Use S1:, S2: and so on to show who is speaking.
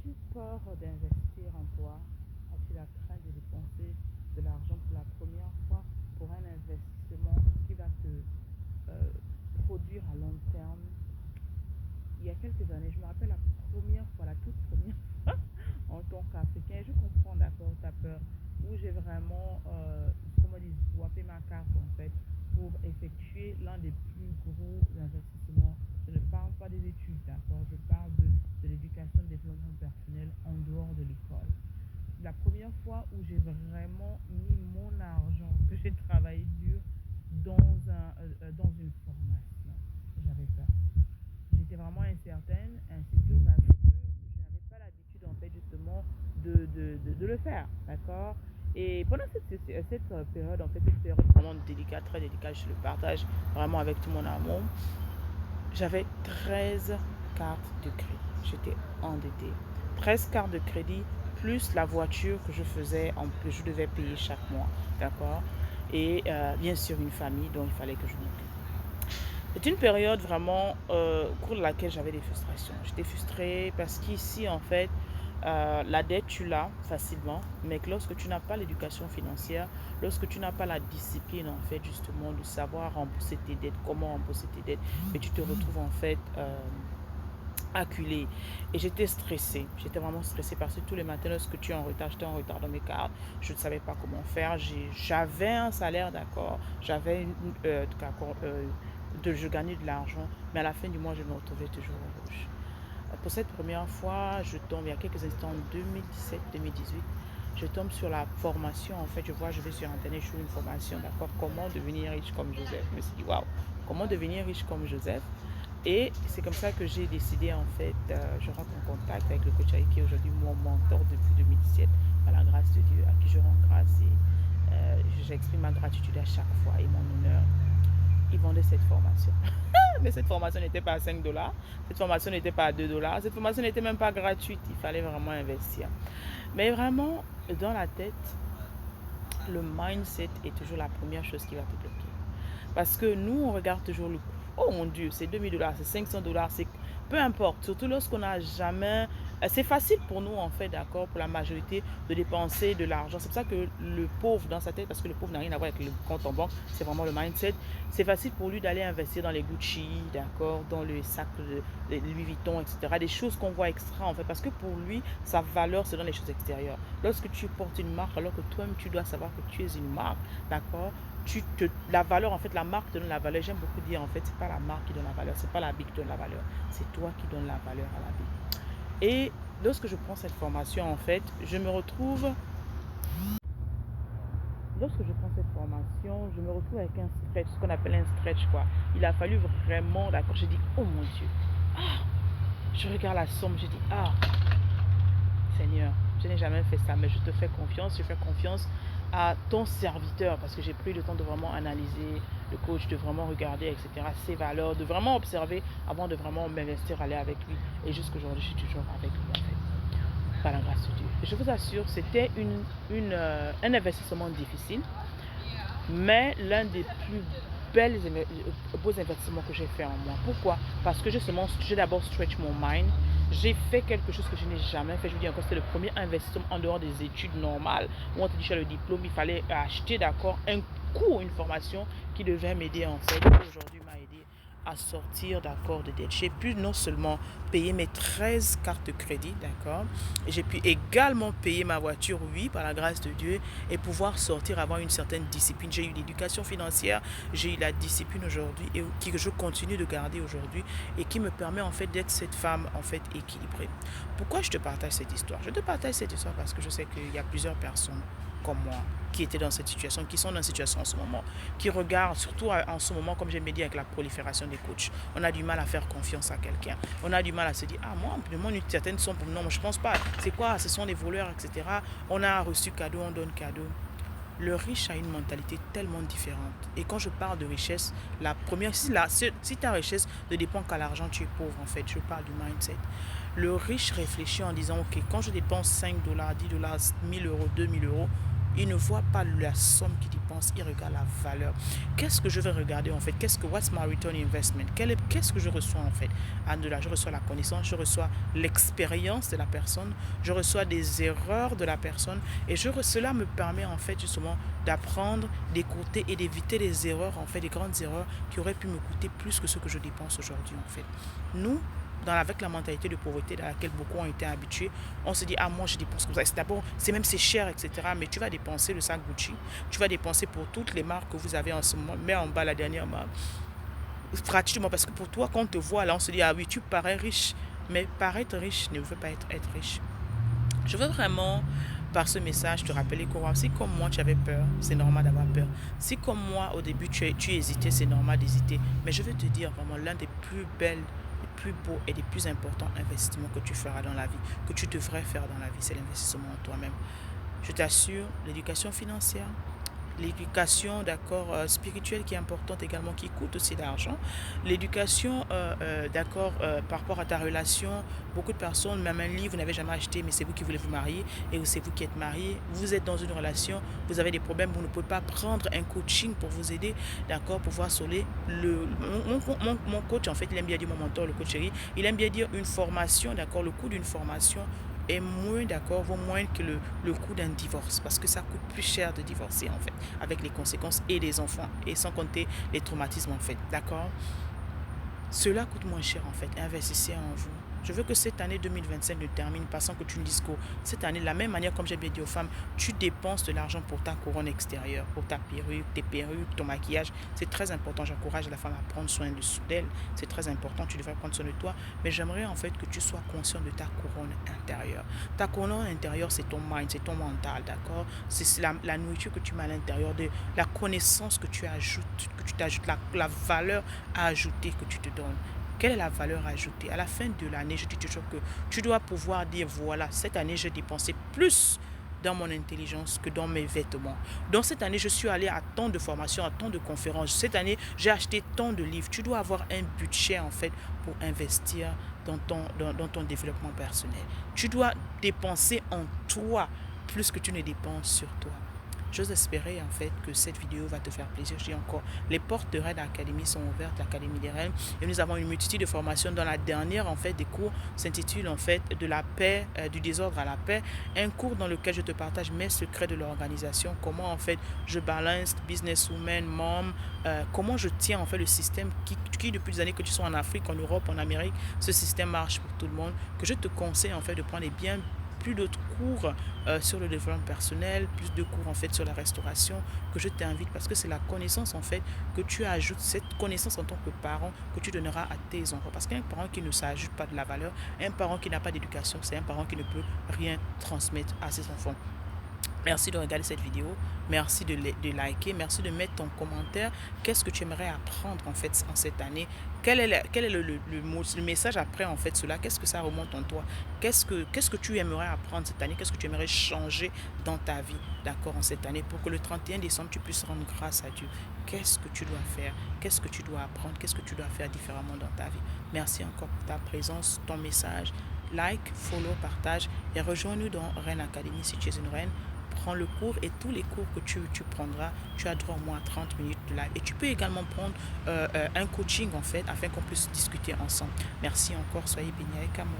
S1: As-tu peur d'investir en toi? As-tu la crainte de dépenser de l'argent pour la première fois pour un investissement qui va te euh, produire à long terme? Il y a quelques années, je me rappelle la première fois, la toute première fois en tant qu'Africain, je comprends d'accord ta peur, où j'ai vraiment, comment dire, swappé ma carte en fait pour effectuer l'un des plus gros investissements. Je ne parle pas des études, d'accord, je parle de l'éducation, du développement personnel en dehors de l'école. La première fois où j'ai vraiment mis mon argent, que j'ai travaillé dur dans une formation, j'avais peur. J'étais vraiment incertaine, insécure parce que je n'avais pas l'habitude en fait justement de le faire, d'accord. Et pendant cette période, en fait, cette période vraiment délicate, très délicate, je le partage vraiment avec tout mon amour, j'avais 13 cartes de crédit. J'étais endettée. 13 cartes de crédit plus la voiture que je faisais, que je devais payer chaque mois, d'accord. Et bien sûr une famille dont il fallait que je m'occupe. C'est une période vraiment au cours de laquelle j'avais des frustrations. J'étais frustrée parce qu'ici, en fait, la dette, tu l'as facilement, mais que lorsque tu n'as pas l'éducation financière, lorsque tu n'as pas la discipline, en fait, justement, de savoir rembourser tes dettes, comment rembourser tes dettes, et tu te retrouves, en fait, acculée. Et j'étais stressée. J'étais vraiment stressée parce que tous les matins, lorsque tu es en retard, j'étais en retard dans mes cartes. Je ne savais pas comment faire. J'avais un salaire, d'accord. J'avais je gagnais de l'argent. Mais à la fin du mois, je me retrouvais toujours au rouge. Pour cette première fois, je tombe, il y a quelques instants, en 2017-2018, je tombe sur la formation. En fait, je vais sur Internet, je trouve une formation, d'accord, comment devenir riche comme Joseph. Je me suis dit, waouh, comment devenir riche comme Joseph? Et c'est comme ça que j'ai décidé, en fait, je rentre en contact avec le coach qui est aujourd'hui mon mentor depuis 2017, par la grâce de Dieu, à qui je rends grâce et j'exprime ma gratitude à chaque fois et mon honneur. Ils vendaient cette formation. Mais cette formation n'était pas à 5 dollars, cette formation n'était pas à 2 dollars, cette formation n'était même pas gratuite, il fallait vraiment investir. Mais vraiment, dans la tête, le mindset est toujours la première chose qui va te bloquer. Parce que nous, on regarde toujours le coût. Oh mon Dieu, c'est 2000 dollars, c'est 500 dollars, c'est peu importe. Surtout lorsqu'on n'a jamais. C'est facile pour nous, en fait, d'accord, pour la majorité, de dépenser de l'argent. C'est pour ça que le pauvre, dans sa tête, parce que le pauvre n'a rien à voir avec le compte en banque, c'est vraiment le mindset. C'est facile pour lui d'aller investir dans les Gucci, d'accord, dans le sac de Louis Vuitton, etc. Des choses qu'on voit extra, en fait, parce que pour lui, sa valeur, c'est dans les choses extérieures. Lorsque tu portes une marque, alors que toi-même, tu dois savoir que tu es une marque, d'accord, la valeur, en fait, la marque te donne la valeur. J'aime beaucoup dire, en fait, c'est pas la marque qui donne la valeur, c'est pas l'habit qui donne la valeur, c'est toi qui donne la valeur à l'habit. Et lorsque je prends cette formation, en fait, lorsque je prends cette formation, je me retrouve avec un stretch, ce qu'on appelle un stretch, quoi. Il a fallu vraiment, d'accord, j'ai dit, oh mon Dieu, ah, je regarde la somme, je dis, ah, Seigneur, je n'ai jamais fait ça, mais je te fais confiance, je fais confiance à ton serviteur parce que j'ai pris le temps de vraiment analyser le coach, de vraiment regarder, etc., ses valeurs, de vraiment observer avant de vraiment m'investir, aller avec lui. Et jusqu'aujourd'hui, je suis toujours avec lui, en fait, par la grâce de Dieu. Et je vous assure, c'était un investissement difficile, mais l'un des plus beaux investissements que j'ai fait en moi. Pourquoi? Parce que j'ai d'abord stretch mon mind. J'ai fait quelque chose que je n'ai jamais fait. Je vous dis encore, c'était le premier investissement en dehors des études normales. Où on te dit chez le diplôme, il fallait acheter, d'accord, un cours, une formation qui devait m'aider, en fait. Aujourd'hui, m'a aidé à sortir, d'accord, de dette. J'ai pu non seulement payer mes 13 cartes de crédit, d'accord, j'ai pu également payer ma voiture, oui, par la grâce de Dieu, et pouvoir sortir avant une certaine discipline. J'ai eu l'éducation financière, j'ai eu la discipline aujourd'hui, et que je continue de garder aujourd'hui, et qui me permet, en fait, d'être cette femme, en fait, équilibrée. Pourquoi je te partage cette histoire? Je te partage cette histoire parce que je sais qu'il y a plusieurs personnes comme moi qui étaient dans cette situation, qui sont dans cette situation en ce moment, qui regardent, surtout en ce moment, comme j'aime dit, avec la prolifération des coachs. On a du mal à faire confiance à quelqu'un. On a du mal à se dire, ah, moi, on me demande une certaine somme. Non, je pense pas. C'est quoi? Ce sont des voleurs, etc. On a reçu cadeau, on donne cadeau. Le riche a une mentalité tellement différente. Et quand je parle de richesse, la première, si ta richesse ne dépend qu'à l'argent, tu es pauvre, en fait. Je parle du mindset. Le riche réfléchit en disant, ok, quand je dépense 5 dollars, 10 dollars, 1000 euros, 2000 euros, Il ne voit pas la somme qu'il dépense, il regarde la valeur. Qu'est-ce que je vais regarder en fait? What's my return investment? Qu'est-ce que je reçois en fait? Je reçois la connaissance, je reçois l'expérience de la personne, je reçois des erreurs de la personne et cela me permet en fait justement d'apprendre, d'écouter et d'éviter les erreurs, en fait, des grandes erreurs qui auraient pu me coûter plus que ce que je dépense aujourd'hui en fait. Nous, avec la mentalité de pauvreté dans laquelle beaucoup ont été habitués, on se dit ah moi je dépense comme ça, d'abord c'est cher, etc. Mais tu vas dépenser le sac Gucci, tu vas dépenser pour toutes les marques que vous avez en ce moment. Mets en bas la dernière marque pratiquement, parce que pour toi quand on te voit là on se dit ah oui tu parais riche, mais paraître riche ne veut pas être riche. Je veux vraiment par ce message te rappeler que si comme moi tu avais peur, c'est normal d'avoir peur. Si comme moi au début tu hésitais, c'est normal d'hésiter. Mais je veux te dire vraiment l'un des plus belles, des plus beaux et des plus importants investissements que tu feras dans la vie, que tu devrais faire dans la vie, c'est l'investissement en toi-même. Je t'assure, l'éducation financière, l'éducation spirituelle qui est importante également, qui coûte aussi d'argent, l'éducation par rapport à ta relation. Beaucoup de personnes, même un livre, vous n'avez jamais acheté, mais c'est vous qui voulez vous marier et c'est vous qui êtes marié, vous êtes dans une relation, vous avez des problèmes, vous ne pouvez pas prendre un coaching pour vous aider, pour pouvoir soler mon coach en fait, il aime bien dire, mon mentor, le coach chéri, il aime bien dire une formation, le coût d'une formation est moins, vaut moins que le coût d'un divorce, parce que ça coûte plus cher de divorcer en fait, avec les conséquences et les enfants, et sans compter les traumatismes en fait, cela coûte moins cher en fait. Investissez en vous. Je veux que cette année 2025 ne termine pas sans que tu ne dises que cette année, de la même manière comme j'ai bien dit aux femmes, tu dépenses de l'argent pour ta couronne extérieure, pour ta perruque, tes perruques, ton maquillage. C'est très important. J'encourage la femme à prendre soin d'elle. C'est très important. Tu devrais prendre soin de toi. Mais j'aimerais en fait que tu sois conscient de ta couronne intérieure. Ta couronne intérieure, c'est ton mind, c'est ton mental, d'accord? C'est la nourriture que tu mets à l'intérieur, de la connaissance que tu ajoutes, la valeur à ajouter que tu te donnes. Quelle est la valeur ajoutée? À la fin de l'année, je dis toujours que tu dois pouvoir dire, voilà, cette année, j'ai dépensé plus dans mon intelligence que dans mes vêtements. Donc cette année, je suis allé à tant de formations, à tant de conférences. Cette année, j'ai acheté tant de livres. Tu dois avoir un budget, en fait, pour investir dans ton développement personnel. Tu dois dépenser en toi plus que tu ne dépenses sur toi. J'ose espérer en fait que cette vidéo va te faire plaisir. Je dis encore, les portes de Red Academy sont ouvertes, l'Académie des Reines, et nous avons une multitude de formations. Dans la dernière en fait des cours s'intitule en fait de la paix, du désordre à la paix, un cours dans lequel je te partage mes secrets de l'organisation, comment en fait je balance businesswoman, mom, comment je tiens en fait le système qui depuis des années que tu sois en Afrique, en Europe, en Amérique, ce système marche pour tout le monde, que je te conseille en fait de prendre plus d'autres cours sur le développement personnel, plus de cours en fait sur la restauration, que je t'invite, parce que c'est la connaissance en fait que tu ajoutes, cette connaissance en tant que parent que tu donneras à tes enfants. Parce qu'un parent qui ne s'ajoute pas de la valeur, un parent qui n'a pas d'éducation, c'est un parent qui ne peut rien transmettre à ses enfants. Merci de regarder cette vidéo, merci de liker, merci de mettre ton commentaire. Qu'est-ce que tu aimerais apprendre en fait en cette année? Quel est le message après en fait cela? Qu'est-ce que ça remonte en toi? Qu'est-ce que tu aimerais apprendre cette année? Qu'est-ce que tu aimerais changer dans ta vie, d'accord, en cette année, pour que le 31 décembre tu puisses rendre grâce à Dieu? Qu'est-ce que tu dois faire? Qu'est-ce que tu dois apprendre? Qu'est-ce que tu dois faire différemment dans ta vie? Merci encore pour ta présence, ton message. Like, follow, partage et rejoins-nous dans Reine Academy si tu es une reine. Prends le cours, et tous les cours que tu prendras, tu as droit au moins à 30 minutes de live. Et tu peux également prendre un coaching en fait, afin qu'on puisse discuter ensemble. Merci encore, soyez bénis avec amour.